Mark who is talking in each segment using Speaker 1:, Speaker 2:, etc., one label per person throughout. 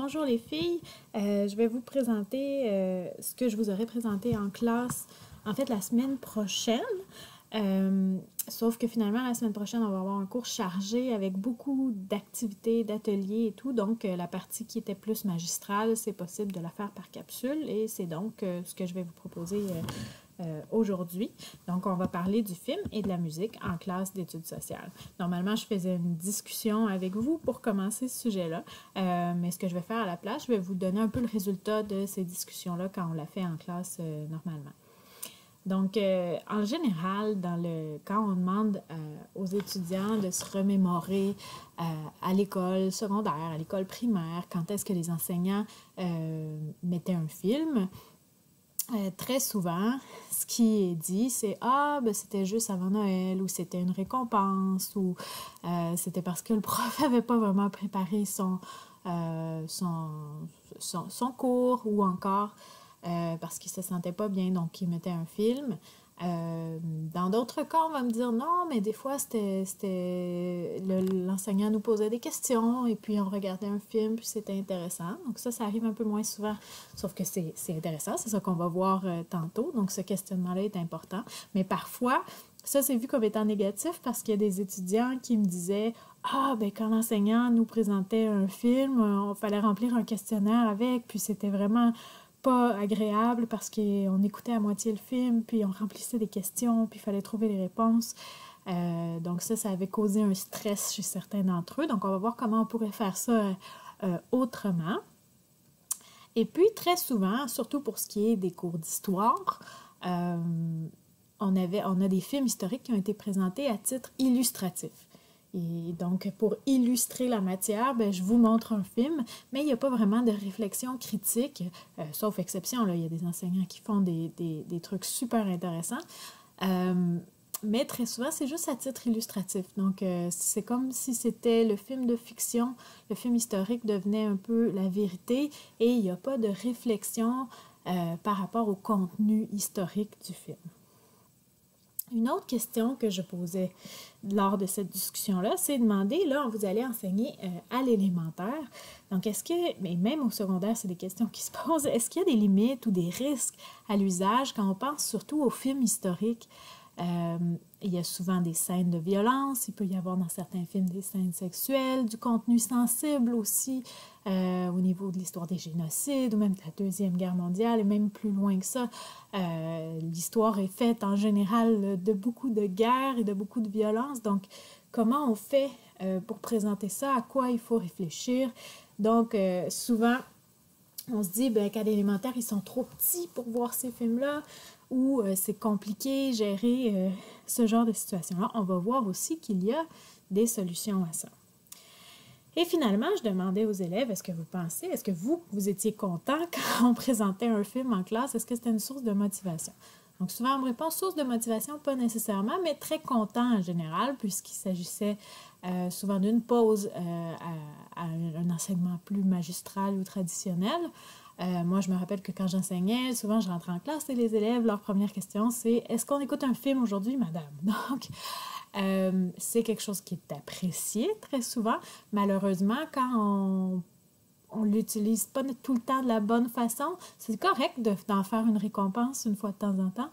Speaker 1: Bonjour les filles, je vais vous présenter ce que je vous aurais présenté en classe, en fait la semaine prochaine. Sauf que finalement, la semaine prochaine, on va avoir un cours chargé avec beaucoup d'activités, d'ateliers et tout. Donc, la partie qui était plus magistrale, c'est possible de la faire par capsule et c'est donc ce que je vais vous proposer aujourd'hui. Donc, on va parler du film et de la musique en classe d'études sociales. Normalement, je faisais une discussion avec vous pour commencer ce sujet-là, mais ce que je vais faire à la place, je vais vous donner un peu le résultat de ces discussions-là quand on l'a fait en classe normalement. Donc, en général, quand on demande aux étudiants de se remémorer à l'école secondaire, à l'école primaire, quand est-ce que les enseignants mettaient un film, très souvent, ce qui est dit, c'est « Ah, ben, c'était juste avant Noël » ou « C'était une récompense » ou « C'était parce que le prof n'avait pas vraiment préparé son cours » ou encore parce qu'il ne se sentait pas bien, donc il mettait un film. Dans d'autres cas, on va me dire non, mais des fois, l'enseignant nous posait des questions et puis on regardait un film, puis c'était intéressant. Donc ça arrive un peu moins souvent, sauf que c'est intéressant, c'est ça qu'on va voir tantôt. Donc ce questionnement-là est important. Mais parfois, ça, c'est vu comme étant négatif parce qu'il y a des étudiants qui me disaient « Ah, ben quand l'enseignant nous présentait un film, il fallait remplir un questionnaire avec, puis c'était vraiment pas agréable parce qu'on écoutait à moitié le film, puis on remplissait des questions, puis il fallait trouver les réponses. » Donc ça avait causé un stress chez certains d'entre eux. Donc on va voir comment on pourrait faire ça autrement. Et puis très souvent, surtout pour ce qui est des cours d'histoire, on a des films historiques qui ont été présentés à titre illustratif. Et donc, pour illustrer la matière, ben, je vous montre un film, mais il n'y a pas vraiment de réflexion critique, sauf exception, là, il y a des enseignants qui font des trucs super intéressants. Mais très souvent, c'est juste à titre illustratif. Donc, c'est comme si c'était le film de fiction, le film historique devenait un peu la vérité et il n'y a pas de réflexion par rapport au contenu historique du film. Une autre question que je posais lors de cette discussion-là, c'est demander, là, vous allez enseigner à l'élémentaire. Donc, est-ce que, mais même au secondaire, c'est des questions qui se posent, est-ce qu'il y a des limites ou des risques à l'usage quand on pense surtout aux films historiques? Il y a souvent des scènes de violence, il peut y avoir dans certains films des scènes sexuelles, du contenu sensible aussi au niveau de l'histoire des génocides ou même de la Deuxième Guerre mondiale et même plus loin que ça. L'histoire est faite en général de beaucoup de guerres et de beaucoup de violence. Donc, comment on fait pour présenter ça? À quoi il faut réfléchir? Donc, souvent, on se dit qu'à l'élémentaire, ils sont trop petits pour voir ces films-là ou c'est compliqué gérer ce genre de situation-là. On va voir aussi qu'il y a des solutions à ça. Et finalement, je demandais aux élèves, est-ce que vous étiez content quand on présentait un film en classe? Est-ce que c'était une source de motivation? Donc souvent, on me répond source de motivation, pas nécessairement, mais très content en général, puisqu'il s'agissait souvent d'une pause à un enseignement plus magistral ou traditionnel. Moi, je me rappelle que quand j'enseignais, souvent je rentrais en classe et les élèves, leur première question, c'est « Est-ce qu'on écoute un film aujourd'hui, madame? » Donc, c'est quelque chose qui est apprécié très souvent. Malheureusement, quand on ne l'utilise pas tout le temps de la bonne façon, c'est correct d'en faire une récompense une fois de temps en temps.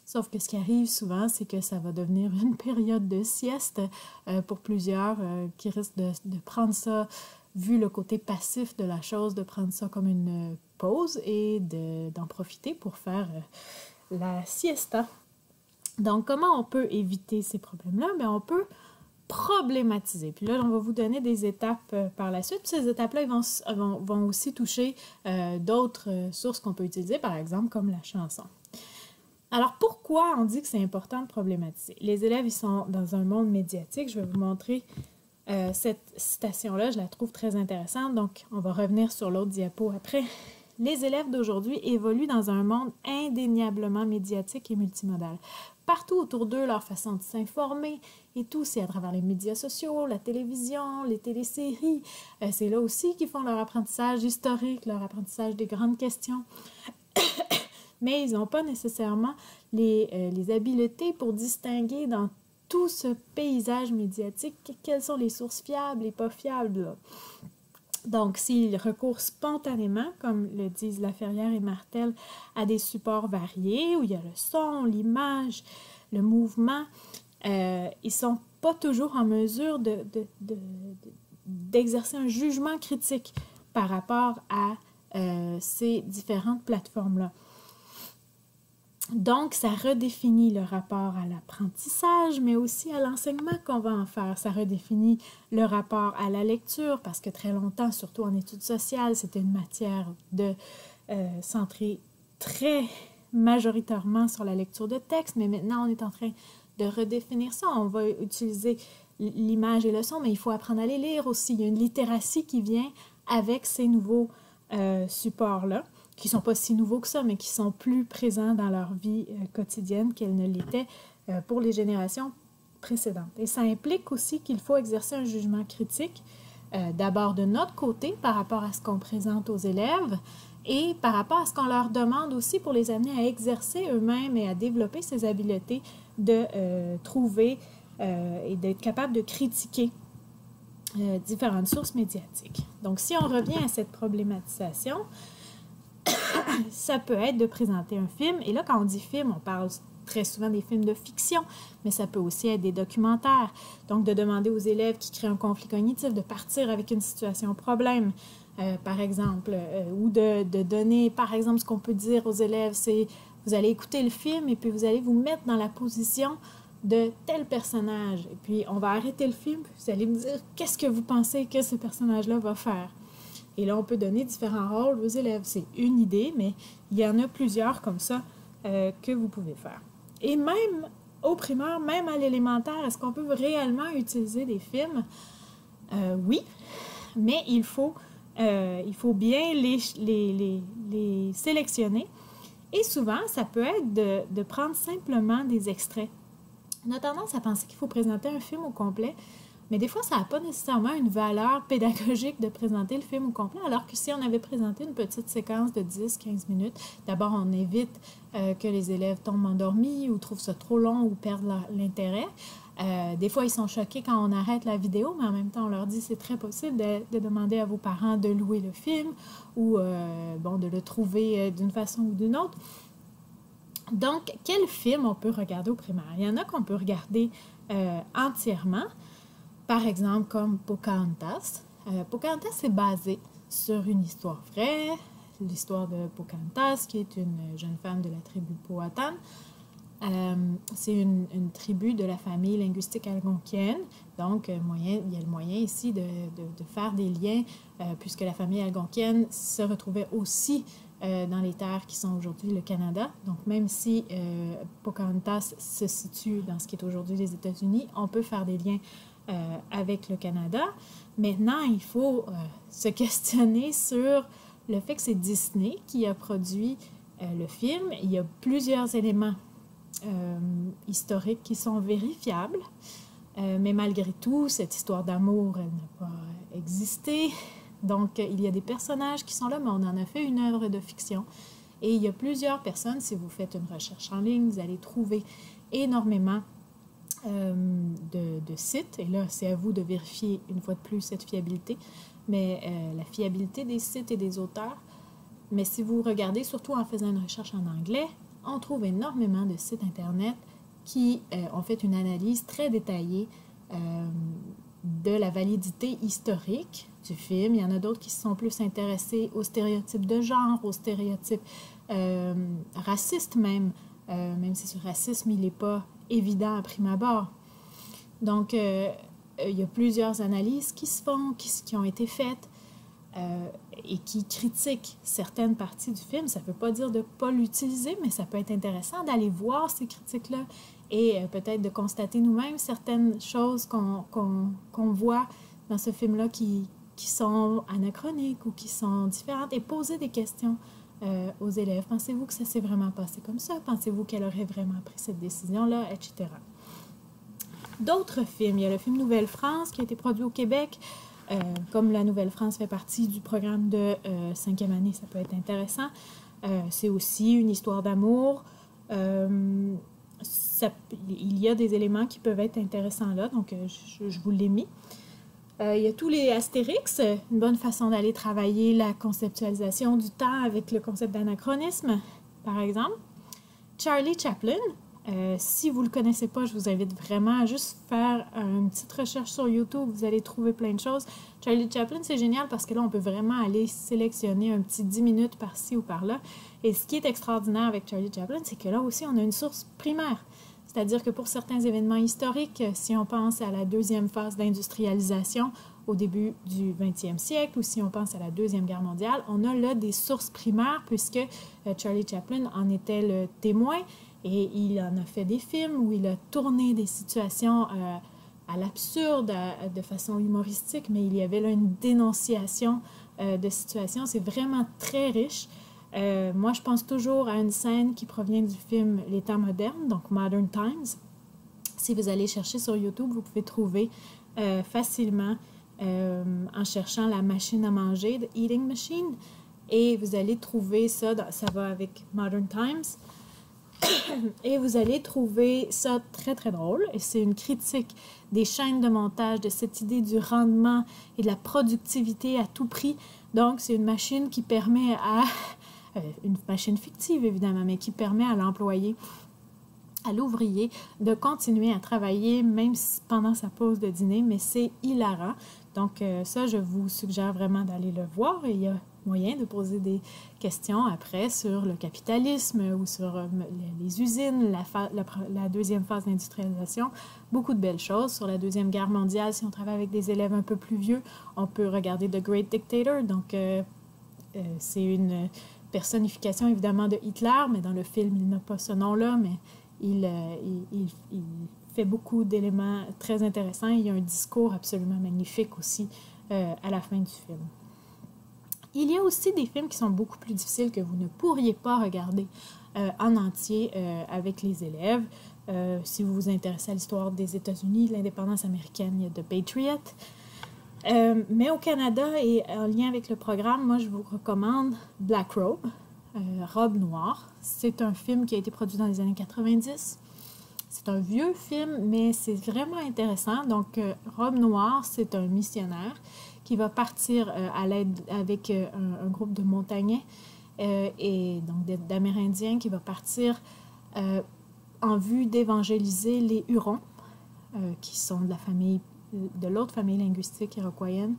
Speaker 1: Sauf que ce qui arrive souvent, c'est que ça va devenir une période de sieste pour plusieurs qui risquent de prendre ça, vu le côté passif de la chose, de prendre ça comme une pause et d'en profiter pour faire la siesta. Donc, comment on peut éviter ces problèmes-là? Bien, on peut problématiser. Puis là, on va vous donner des étapes par la suite. Puis ces étapes-là, vont aussi toucher d'autres sources qu'on peut utiliser, par exemple, comme la chanson. Alors, pourquoi on dit que c'est important de problématiser? Les élèves, ils sont dans un monde médiatique. Je vais vous montrer cette citation-là. Je la trouve très intéressante. Donc, on va revenir sur l'autre diapo après. Les élèves d'aujourd'hui évoluent dans un monde indéniablement médiatique et multimodal. Partout autour d'eux, leur façon de s'informer et tout, c'est à travers les médias sociaux, la télévision, les téléséries. C'est là aussi qu'ils font leur apprentissage historique, leur apprentissage des grandes questions. Mais ils n'ont pas nécessairement les habiletés pour distinguer dans tout ce paysage médiatique quelles sont les sources fiables et pas fiables. Donc, s'ils recourent spontanément, comme le disent Laferrière et Martel, à des supports variés, où il y a le son, l'image, le mouvement, ils ne sont pas toujours en mesure d'exercer un jugement critique par rapport à ces différentes plateformes-là. Donc, ça redéfinit le rapport à l'apprentissage, mais aussi à l'enseignement qu'on va en faire. Ça redéfinit le rapport à la lecture, parce que très longtemps, surtout en études sociales, c'était une matière centrée très majoritairement sur la lecture de texte, mais maintenant, on est en train de redéfinir ça. On va utiliser l'image et le son, mais il faut apprendre à les lire aussi. Il y a une littératie qui vient avec ces nouveaux supports-là, qui ne sont pas si nouveaux que ça, mais qui sont plus présents dans leur vie quotidienne qu'elles ne l'étaient pour les générations précédentes. Et ça implique aussi qu'il faut exercer un jugement critique, d'abord de notre côté par rapport à ce qu'on présente aux élèves et par rapport à ce qu'on leur demande aussi pour les amener à exercer eux-mêmes et à développer ces habiletés de trouver et d'être capable de critiquer différentes sources médiatiques. Donc, si on revient à cette problématisation, ça peut être de présenter un film. Et là, quand on dit film, on parle très souvent des films de fiction, mais ça peut aussi être des documentaires. Donc, de demander aux élèves qui créent un conflit cognitif de partir avec une situation problème, par exemple, ou de donner, par exemple, ce qu'on peut dire aux élèves, c'est vous allez écouter le film et puis vous allez vous mettre dans la position de tel personnage. Et puis, on va arrêter le film, puis vous allez me dire qu'est-ce que vous pensez que ce personnage-là va faire. Et là, on peut donner différents rôles aux élèves. C'est une idée, mais il y en a plusieurs comme ça que vous pouvez faire. Et même au primaire, même à l'élémentaire, est-ce qu'on peut réellement utiliser des films? Oui, mais il faut bien les sélectionner. Et souvent, ça peut être de prendre simplement des extraits. On a tendance à penser qu'il faut présenter un film au complet, mais des fois, ça n'a pas nécessairement une valeur pédagogique de présenter le film au complet, alors que si on avait présenté une petite séquence de 10-15 minutes, d'abord, on évite que les élèves tombent endormis ou trouvent ça trop long ou perdent l'intérêt. Des fois, ils sont choqués quand on arrête la vidéo, mais en même temps, on leur dit c'est très possible de demander à vos parents de louer le film ou de le trouver d'une façon ou d'une autre. Donc, quel film on peut regarder au primaire? Il y en a qu'on peut regarder entièrement, par exemple comme Pocahontas. Pocahontas est basé sur une histoire vraie, l'histoire de Pocahontas, qui est une jeune femme de la tribu Powhatan. C'est une tribu de la famille linguistique algonquienne. Donc, il y a le moyen ici de faire des liens, puisque la famille algonquienne se retrouvait aussi dans les terres qui sont aujourd'hui le Canada. Donc, même si Pocahontas se situe dans ce qui est aujourd'hui les États-Unis, on peut faire des liens avec le Canada. Maintenant, il faut se questionner sur le fait que c'est Disney qui a produit le film. Il y a plusieurs éléments historiques qui sont vérifiables, mais malgré tout, cette histoire d'amour, elle n'a pas existé. Donc, il y a des personnages qui sont là, mais on en a fait une œuvre de fiction. Et il y a plusieurs personnes, si vous faites une recherche en ligne, vous allez trouver énormément de sites. Et là, c'est à vous de vérifier une fois de plus cette fiabilité, mais la fiabilité des sites et des auteurs. Mais si vous regardez, surtout en faisant une recherche en anglais, on trouve énormément de sites Internet qui ont fait une analyse très détaillée de la validité historique du film. Il y en a d'autres qui se sont plus intéressés aux stéréotypes de genre, aux stéréotypes racistes même si ce racisme, il n'est pas évident à prime abord. Donc, il y a plusieurs analyses qui se font, qui ont été faites et qui critiquent certaines parties du film. Ça ne veut pas dire de ne pas l'utiliser, mais ça peut être intéressant d'aller voir ces critiques-là et peut-être de constater nous-mêmes certaines choses qu'on voit dans ce film-là qui sont anachroniques ou qui sont différentes et poser des questions aux élèves. Pensez-vous que ça s'est vraiment passé comme ça? Pensez-vous qu'elle aurait vraiment pris cette décision-là, etc. D'autres films. Il y a le film Nouvelle-France qui a été produit au Québec. Comme la Nouvelle-France fait partie du programme de 5e année, ça peut être intéressant. C'est aussi une histoire d'amour. Il y a des éléments qui peuvent être intéressants là, donc je vous l'ai mis. Il y a tous les Astérix, une bonne façon d'aller travailler la conceptualisation du temps avec le concept d'anachronisme, par exemple. Charlie Chaplin, si vous ne le connaissez pas, je vous invite vraiment à juste faire une petite recherche sur YouTube, vous allez trouver plein de choses. Charlie Chaplin, c'est génial parce que là, on peut vraiment aller sélectionner un petit 10 minutes par-ci ou par-là. Et ce qui est extraordinaire avec Charlie Chaplin, c'est que là aussi, on a une source primaire. C'est-à-dire que pour certains événements historiques, si on pense à la deuxième phase d'industrialisation au début du 20e siècle ou si on pense à la Deuxième Guerre mondiale, on a là des sources primaires puisque Charlie Chaplin en était le témoin et il en a fait des films où il a tourné des situations à l'absurde, de façon humoristique, mais il y avait là une dénonciation de situations. C'est vraiment très riche. Moi, je pense toujours à une scène qui provient du film Les temps modernes, donc Modern Times. Si vous allez chercher sur YouTube, vous pouvez trouver facilement en cherchant la machine à manger, The Eating Machine, et vous allez trouver ça, ça va avec Modern Times, et vous allez trouver ça très, très drôle. Et c'est une critique des chaînes de montage, de cette idée du rendement et de la productivité à tout prix. Donc, c'est une machine qui permet à une machine fictive, évidemment, mais qui permet à l'employé, à l'ouvrier, de continuer à travailler même pendant sa pause de dîner, mais c'est hilarant. Donc ça, je vous suggère vraiment d'aller le voir et il y a moyen de poser des questions après sur le capitalisme ou sur les usines, la deuxième phase d'industrialisation, beaucoup de belles choses. Sur la Deuxième Guerre mondiale, si on travaille avec des élèves un peu plus vieux, on peut regarder The Great Dictator, donc c'est une personnification évidemment de Hitler, mais dans le film, il n'a pas ce nom-là, mais il fait beaucoup d'éléments très intéressants. Il y a un discours absolument magnifique aussi à la fin du film. Il y a aussi des films qui sont beaucoup plus difficiles que vous ne pourriez pas regarder en entier avec les élèves. Si vous vous intéressez à l'histoire des États-Unis, de l'indépendance américaine, il y a The Patriot. Mais au Canada et en lien avec le programme, moi je vous recommande Black Robe, Robe noire. C'est un film qui a été produit dans les années 90. C'est un vieux film, mais c'est vraiment intéressant. Donc, Robe noire, c'est un missionnaire qui va partir à l'aide avec un groupe de montagnais et donc d'Amérindiens qui va partir en vue d'évangéliser les Hurons, qui sont de l'autre famille linguistique iroquoienne,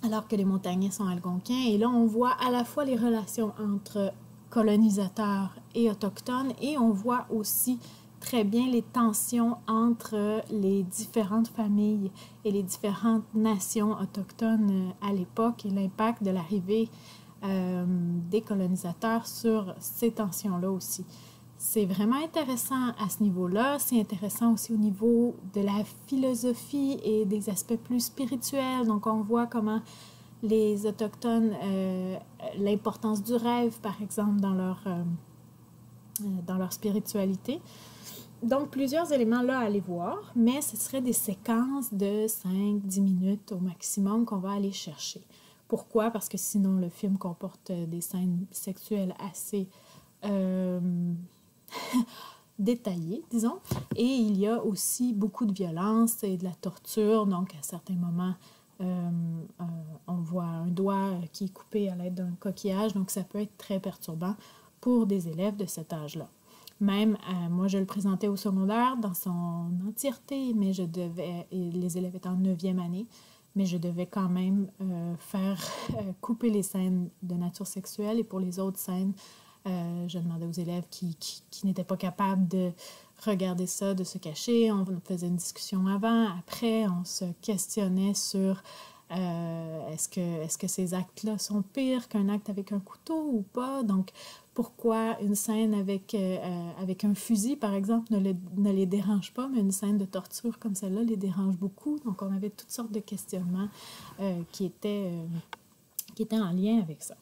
Speaker 1: alors que les montagnais sont algonquins. Et là, on voit à la fois les relations entre colonisateurs et autochtones, et on voit aussi très bien les tensions entre les différentes familles et les différentes nations autochtones à l'époque et l'impact de l'arrivée des colonisateurs sur ces tensions-là aussi. C'est vraiment intéressant à ce niveau-là. C'est intéressant aussi au niveau de la philosophie et des aspects plus spirituels. Donc, on voit comment les Autochtones, l'importance du rêve, par exemple, dans leur spiritualité. Donc, plusieurs éléments là à aller voir, mais ce seraient des séquences de 5-10 minutes au maximum qu'on va aller chercher. Pourquoi? Parce que sinon, le film comporte des scènes sexuelles assez détaillées, disons. Et il y a aussi beaucoup de violence et de la torture. Donc, à certains moments, on voit un doigt qui est coupé à l'aide d'un coquillage. Donc, ça peut être très perturbant pour des élèves de cet âge-là. Même, moi, je le présentais au secondaire dans son entièreté, mais les élèves étaient en 9e année, mais je devais quand même faire couper les scènes de nature sexuelle. Et pour les autres scènes, je demandais aux élèves qui n'étaient pas capables de regarder ça, de se cacher. On faisait une discussion avant, après, on se questionnait sur est-ce que ces actes-là sont pires qu'un acte avec un couteau ou pas? Donc, pourquoi une scène avec un fusil, par exemple, ne les dérange pas, mais une scène de torture comme celle-là les dérange beaucoup? Donc, on avait toutes sortes de questionnements qui étaient en lien avec ça.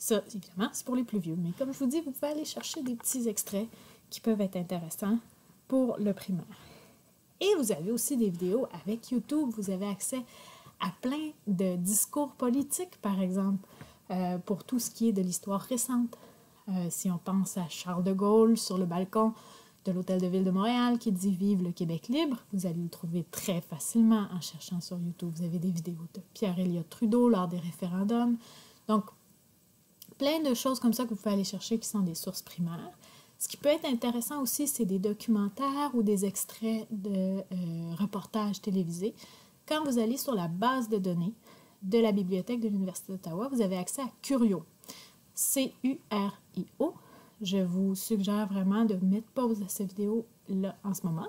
Speaker 1: Ça, évidemment, c'est pour les plus vieux. Mais comme je vous dis, vous pouvez aller chercher des petits extraits qui peuvent être intéressants pour le primaire. Et vous avez aussi des vidéos avec YouTube. Vous avez accès à plein de discours politiques, par exemple, pour tout ce qui est de l'histoire récente. Si on pense à Charles de Gaulle sur le balcon de l'Hôtel de Ville de Montréal qui dit « Vive le Québec libre ». Vous allez le trouver très facilement en cherchant sur YouTube. Vous avez des vidéos de Pierre-Éliott Trudeau lors des référendums. Donc, plein de choses comme ça que vous pouvez aller chercher qui sont des sources primaires. Ce qui peut être intéressant aussi, c'est des documentaires ou des extraits de reportages télévisés. Quand vous allez sur la base de données de la bibliothèque de l'Université d'Ottawa, vous avez accès à Curio, C-U-R-I-O. Je vous suggère vraiment de mettre pause à cette vidéo-là en ce moment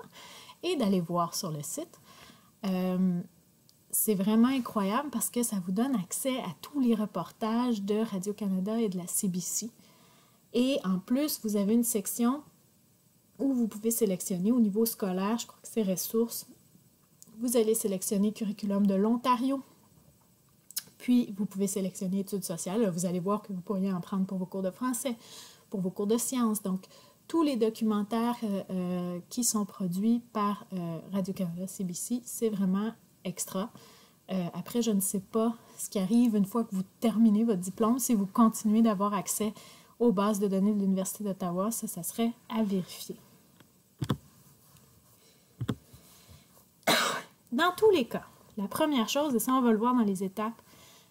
Speaker 1: et d'aller voir sur le site. C'est vraiment incroyable parce que ça vous donne accès à tous les reportages de Radio-Canada et de la CBC. Et en plus, vous avez une section où vous pouvez sélectionner au niveau scolaire, je crois que c'est ressources. Vous allez sélectionner curriculum de l'Ontario. Puis, vous pouvez sélectionner études sociales. Vous allez voir que vous pourriez en prendre pour vos cours de français, pour vos cours de sciences. Donc, tous les documentaires qui sont produits par Radio-Canada, CBC, c'est vraiment extra. Après, je ne sais pas ce qui arrive une fois que vous terminez votre diplôme, si vous continuez d'avoir accès aux bases de données de l'Université d'Ottawa, ça serait à vérifier. Dans tous les cas, la première chose, et ça on va le voir dans les étapes,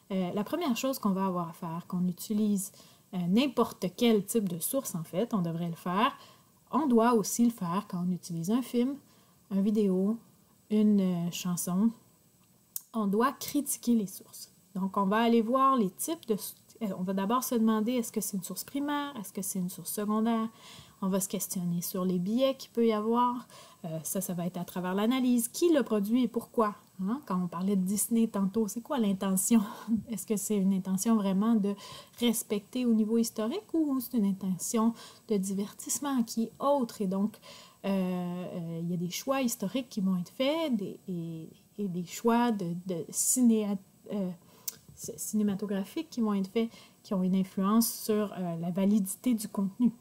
Speaker 1: la première chose qu'on va avoir à faire, qu'on utilise n'importe quel type de source, en fait, on devrait le faire. On doit aussi le faire quand on utilise un film, une vidéo, une chanson. On doit critiquer les sources. Donc, on va aller voir les types de... On va d'abord se demander, est-ce que c'est une source primaire? Est-ce que c'est une source secondaire? On va se questionner sur les biais qu'il peut y avoir. Ça va être à travers l'analyse. Qui le produit et pourquoi? Hein? Quand on parlait de Disney tantôt, c'est quoi l'intention? Est-ce que c'est une intention vraiment de respecter au niveau historique ou c'est une intention de divertissement qui est autre? Et donc, il y a des choix historiques qui vont être faits et des choix de cinématographiques qui vont être faits, qui ont une influence sur la validité du contenu.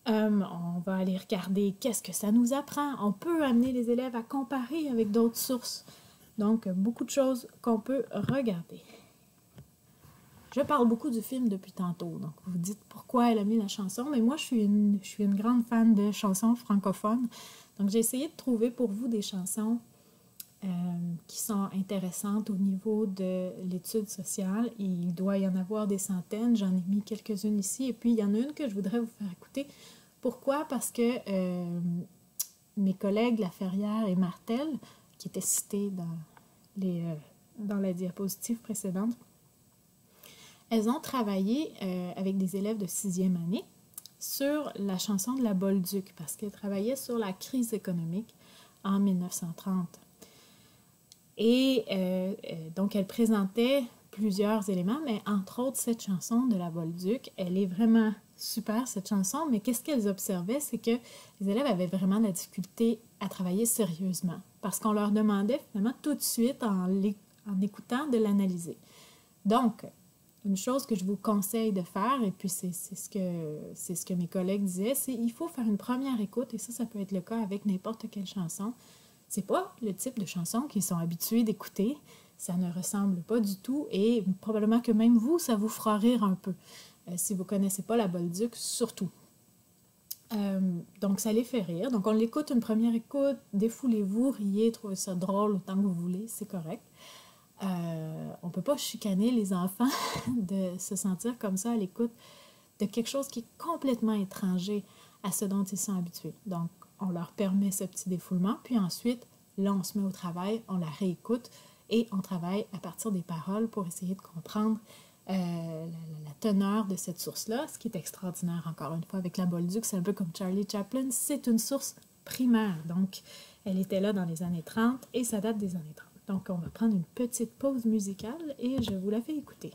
Speaker 1: On va aller regarder qu'est-ce que ça nous apprend. On peut amener les élèves à comparer avec d'autres sources. Donc, beaucoup de choses qu'on peut regarder. Je parle beaucoup du film depuis tantôt. Donc, vous vous dites pourquoi elle a mis la chanson. Mais moi, je suis une grande fan de chansons francophones. Donc, j'ai essayé de trouver pour vous des chansons qui sont intéressantes au niveau de l'étude sociale. Il doit y en avoir des centaines. J'en ai mis quelques-unes ici. Et puis, il y en a une que je voudrais vous faire écouter. Pourquoi? Parce que mes collègues Laferrière et Martel, qui étaient cités dans la diapositive précédente, elles ont travaillé avec des élèves de 6e année sur la chanson de la Bolduc, parce qu'elles travaillaient sur la crise économique en 1930. Et donc, elles présentaient plusieurs éléments, mais entre autres, cette chanson de la Bolduc, elle est vraiment super, cette chanson, mais qu'est-ce qu'elles observaient? C'est que les élèves avaient vraiment de la difficulté à travailler sérieusement, parce qu'on leur demandait finalement tout de suite, en écoutant, de l'analyser. Donc, une chose que je vous conseille de faire, et puis c'est ce que mes collègues disaient, c'est qu'il faut faire une première écoute, et ça peut être le cas avec n'importe quelle chanson. C'est pas le type de chanson qu'ils sont habitués d'écouter, ça ne ressemble pas du tout, et probablement que même vous, ça vous fera rire un peu, si vous ne connaissez pas la Bolduc, surtout. Donc, ça les fait rire. Donc, on l'écoute une première écoute, défoulez-vous, riez, trouvez ça drôle autant que vous voulez, c'est correct. On ne peut pas chicaner les enfants de se sentir comme ça à l'écoute de quelque chose qui est complètement étranger à ce dont ils sont habitués. Donc, on leur permet ce petit défoulement, puis ensuite, là, on se met au travail, on la réécoute et on travaille à partir des paroles pour essayer de comprendre la teneur de cette source-là. Ce qui est extraordinaire, encore une fois, avec la Bolduc, c'est un peu comme Charlie Chaplin, c'est une source primaire. Donc, elle était là dans les années 30 et ça date des années 30. Donc, on va prendre une petite pause musicale et je vous la fais écouter.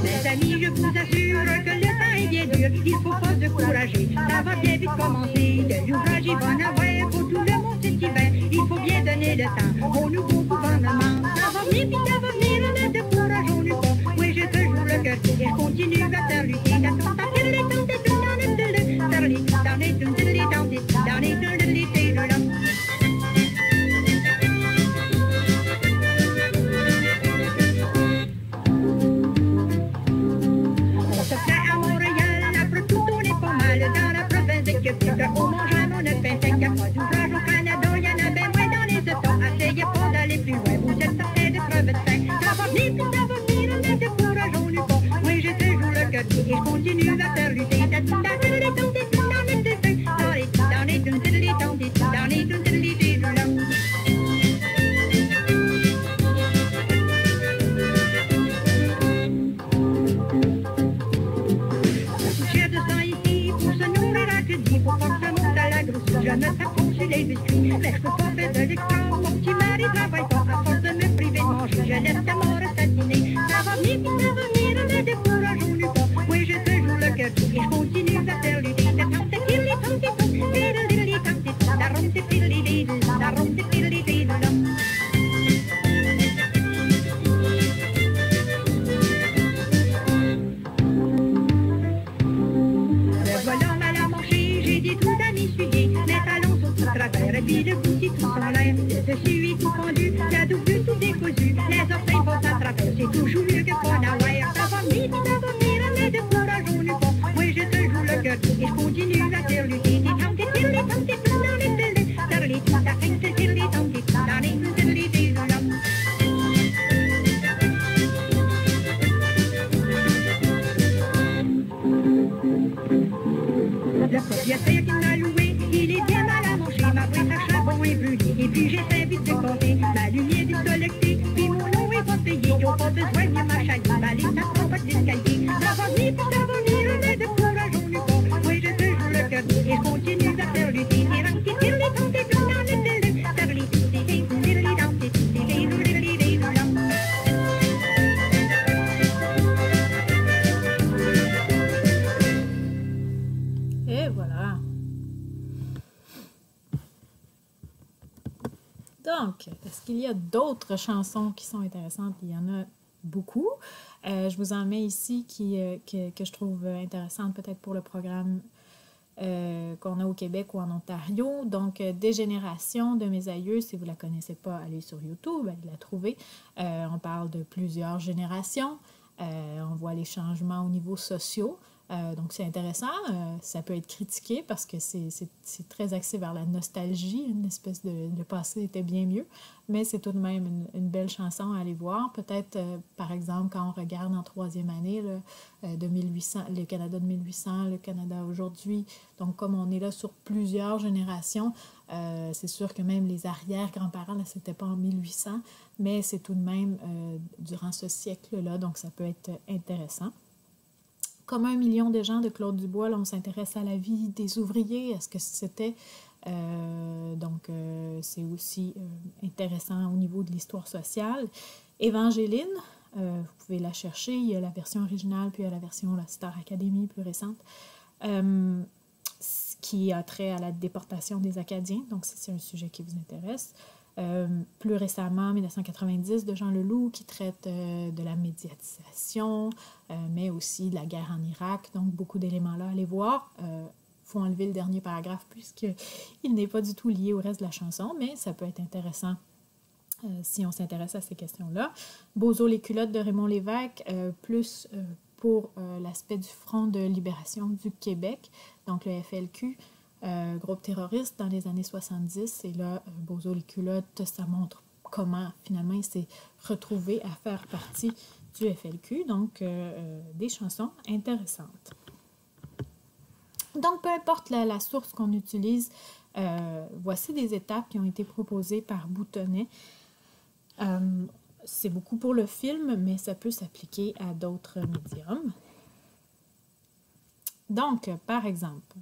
Speaker 2: Mes amis, je vous assure que le temps est bien dur, il faut pas se décourager, ça va bien vite commencer. De l'ouvrage, il va en avoir pour tout le monde cet hiver, il faut bien donner le temps au nouveau gouvernement. Ça va venir, puis ça va venir, ne décourageons-nous pas. Oui, je te jure le cœur, et continue à faire lutter. on ne fait qu'il n'y a pas d'ouvrage au Canada, il y en a bien moins dans les États. Essayez pas d'aller plus loin, vous êtes certain de crever de faim. Ça va venir, puis ça va venir, ne décourageons-nous pas. Moi j'ai toujours le cœur et je continue à faire lutter. Je me tape sur les biscuits, mais je peux pas faire de l'extra. Mon petit mari travaille pas, à force de me priver de manger, je laisse ta mort assassiner. Ça va venir, puis ça va venir, ne décourageons-nous pas. Oui, j'ai toujours le cœur et je continue à faire lutter. Le volant mal à manger, j'ai dit tout à m'essuyer. Les talons sont tout travers et puis le bouti tout en l'air. Je suis tout pendu, la double tout décousu. Les orteils vont à travers, c'est toujours mieux que qu'on a l'air. Ça va venir, ça va venir, mais décourageons-nous pas. Oui, je te joue le cœur et je continue à faire lutter. Le propriétaire qui m'a loué, il est bien mal à manger. Ma boîte à charbon est brûlée, et puis j'essaie vite de compter. Ma lumière est collectée, puis mon nom est pas payé. Ils n'ont pas besoin de ma chaîne, ma liste à trois pas d'escalier. Ça va venir, puis ça va venir, mais décourageons-nous pas. Oui, je te joue le cœur, et je continue à faire lutter.
Speaker 1: Et voilà. Donc, est-ce qu'il y a d'autres chansons qui sont intéressantes? Il y en a beaucoup. Je vous en mets ici que je trouve intéressantes peut-être pour le programme qu'on a au Québec ou en Ontario. Donc, Dégénération de mes aïeux, si vous ne la connaissez pas, allez sur YouTube, allez la trouver. On parle de plusieurs générations. On voit les changements au niveau sociaux. Donc, c'est intéressant. Ça peut être critiqué parce que c'est très axé vers la nostalgie. Une espèce de le passé était bien mieux. Mais c'est tout de même une belle chanson à aller voir. Peut-être, par exemple, quand on regarde en troisième année de 1800, le Canada de 1800, le Canada aujourd'hui. Donc, comme on est là sur plusieurs générations, c'est sûr que même les arrière-grands-parents, là, c'était pas en 1800, mais c'est tout de même durant ce siècle-là. Donc, ça peut être intéressant. Comme 1 million de gens de Claude Dubois, là, on s'intéresse à la vie des ouvriers, à ce que c'était. C'est aussi intéressant au niveau de l'histoire sociale. Évangéline, vous pouvez la chercher. Il y a la version originale, puis il y a la version la Star Academy plus récente, qui a trait à la déportation des Acadiens. Donc, c'est un sujet qui vous intéresse. Plus récemment, 1990, de Jean Leloup, qui traite de la médiatisation, mais aussi de la guerre en Irak. Donc, beaucoup d'éléments là. Allez voir. Faut enlever le dernier paragraphe puisqu'il n'est pas du tout lié au reste de la chanson, mais ça peut être intéressant si on s'intéresse à ces questions-là. Bozo les culottes de Raymond Lévesque, plus pour l'aspect du Front de libération du Québec, donc le FLQ. Groupe terroriste dans les années 70. Et là, Bozo les culottes, ça montre comment finalement il s'est retrouvé à faire partie du FLQ. Donc, des chansons intéressantes. Donc, peu importe la source qu'on utilise, voici des étapes qui ont été proposées par Boutonnet. C'est beaucoup pour le film, mais ça peut s'appliquer à d'autres médiums. Donc, par exemple,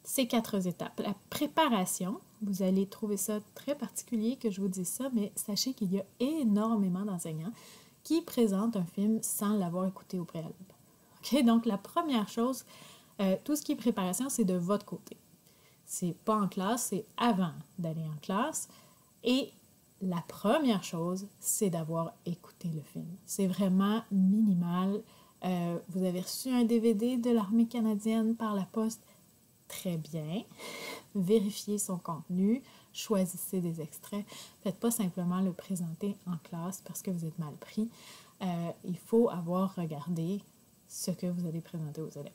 Speaker 1: ces 4 étapes. La préparation, vous allez trouver ça très particulier que je vous dise ça, mais sachez qu'il y a énormément d'enseignants qui présentent un film sans l'avoir écouté au préalable. Okay? Donc, la première chose, tout ce qui est préparation, c'est de votre côté. C'est pas en classe, c'est avant d'aller en classe. Et la première chose, c'est d'avoir écouté le film. C'est vraiment minimal. Vous avez reçu un DVD de l'Armée canadienne par la poste. Très bien. Vérifiez son contenu, choisissez des extraits. Faites pas simplement le présenter en classe parce que vous êtes mal pris. Il faut avoir regardé ce que vous allez présenter aux élèves.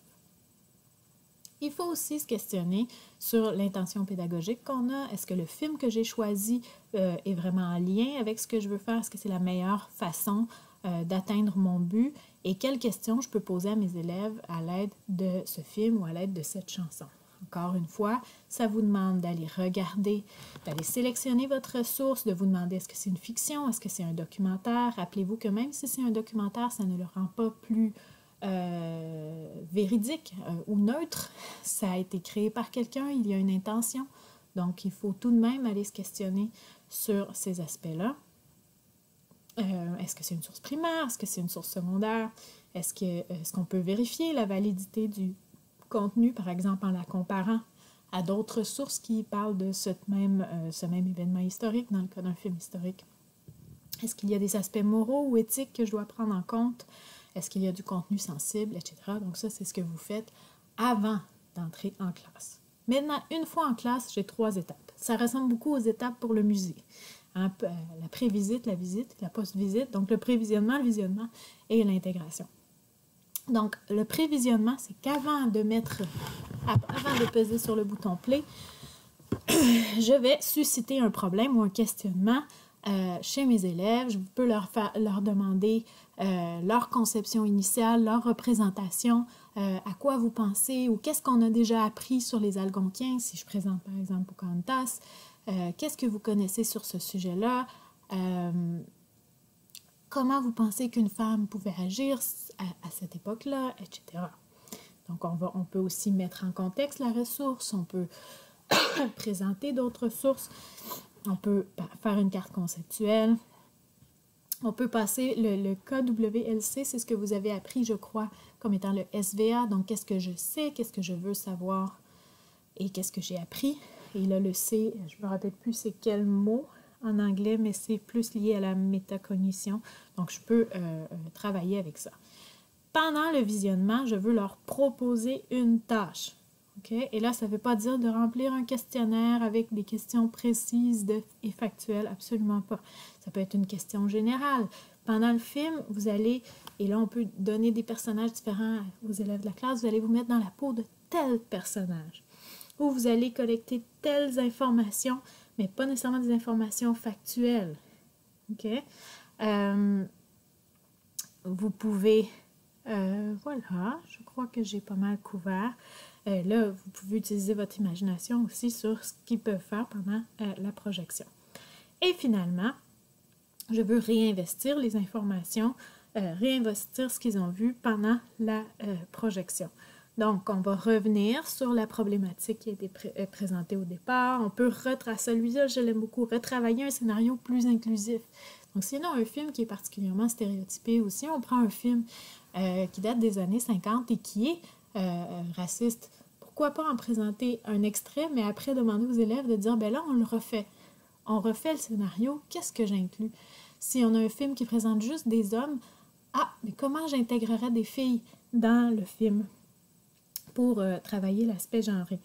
Speaker 1: Il faut aussi se questionner sur l'intention pédagogique qu'on a. Est-ce que le film que j'ai choisi est vraiment en lien avec ce que je veux faire? Est-ce que c'est la meilleure façon d'atteindre mon but? Et quelles questions je peux poser à mes élèves à l'aide de ce film ou à l'aide de cette chanson? Encore une fois, ça vous demande d'aller regarder, d'aller sélectionner votre source, de vous demander est-ce que c'est une fiction, est-ce que c'est un documentaire. Rappelez-vous que même si c'est un documentaire, ça ne le rend pas plus véridique ou neutre. Ça a été créé par quelqu'un, il y a une intention. Donc, il faut tout de même aller se questionner sur ces aspects-là. Est-ce que c'est une source primaire? Est-ce que c'est une source secondaire? Est-ce qu'on peut vérifier la validité du contenu, par exemple, en la comparant à d'autres sources qui parlent de ce même événement historique, dans le cas d'un film historique? Est-ce qu'il y a des aspects moraux ou éthiques que je dois prendre en compte? Est-ce qu'il y a du contenu sensible, etc.? Donc ça, c'est ce que vous faites avant d'entrer en classe. Maintenant, une fois en classe, j'ai 3 étapes. Ça ressemble beaucoup aux étapes pour le musée. Hein, la pré-visite, la visite, la post-visite, donc le prévisionnement, le visionnement et l'intégration. Donc, le prévisionnement, c'est qu'avant de peser sur le bouton play, je vais susciter un problème ou un questionnement chez mes élèves. Je peux leur demander leur conception initiale, leur représentation, à quoi vous pensez ou qu'est-ce qu'on a déjà appris sur les Algonquiens, si je présente par exemple Pocahontas, qu'est-ce que vous connaissez sur ce sujet-là, comment vous pensez qu'une femme pouvait agir à cette époque-là, etc. Donc, on peut aussi mettre en contexte la ressource, on peut présenter d'autres sources, on peut faire une carte conceptuelle, on peut passer le KWLC, c'est ce que vous avez appris, je crois, comme étant le SVA, donc qu'est-ce que je sais, qu'est-ce que je veux savoir et qu'est-ce que j'ai appris. Et là, le C, je ne me rappelle plus c'est quel mot en anglais, mais c'est plus lié à la métacognition, donc je peux travailler avec ça. Pendant le visionnement, je veux leur proposer une tâche. Okay? Et là, ça ne veut pas dire de remplir un questionnaire avec des questions précises et factuelles, absolument pas. Ça peut être une question générale. Pendant le film, vous allez, et là on peut donner des personnages différents aux élèves de la classe, vous allez vous mettre dans la peau de tel personnage, ou vous allez collecter telles informations, mais pas nécessairement des informations factuelles. Okay? Vous pouvez, voilà, je crois que j'ai pas mal couvert. Là, vous pouvez utiliser votre imagination aussi sur ce qu'ils peuvent faire pendant la projection. Et finalement, je veux réinvestir les informations, réinvestir ce qu'ils ont vu pendant la projection. Donc, on va revenir sur la problématique qui a été présentée au départ. On peut retracer, celui-là, je l'aime beaucoup, retravailler un scénario plus inclusif. Donc, sinon, un film qui est particulièrement stéréotypé aussi, on prend un film qui date des années 50 et qui est raciste. Pourquoi pas en présenter un extrait, mais après demander aux élèves de dire, ben là, on le refait. On refait le scénario, qu'est-ce que j'inclus? Si on a un film qui présente juste des hommes, mais comment j'intégrerais des filles dans le film pour travailler l'aspect genré?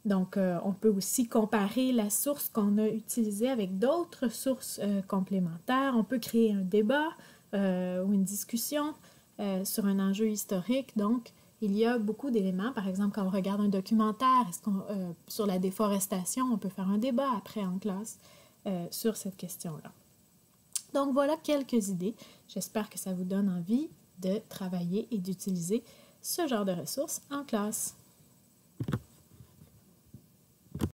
Speaker 1: Donc, on peut aussi comparer la source qu'on a utilisée avec d'autres sources complémentaires. On peut créer un débat ou une discussion sur un enjeu historique. Donc, il y a beaucoup d'éléments. Par exemple, quand on regarde un documentaire sur la déforestation, on peut faire un débat après en classe sur cette question-là. Donc, voilà quelques idées. J'espère que ça vous donne envie de travailler et d'utiliser ce genre de ressources en classe.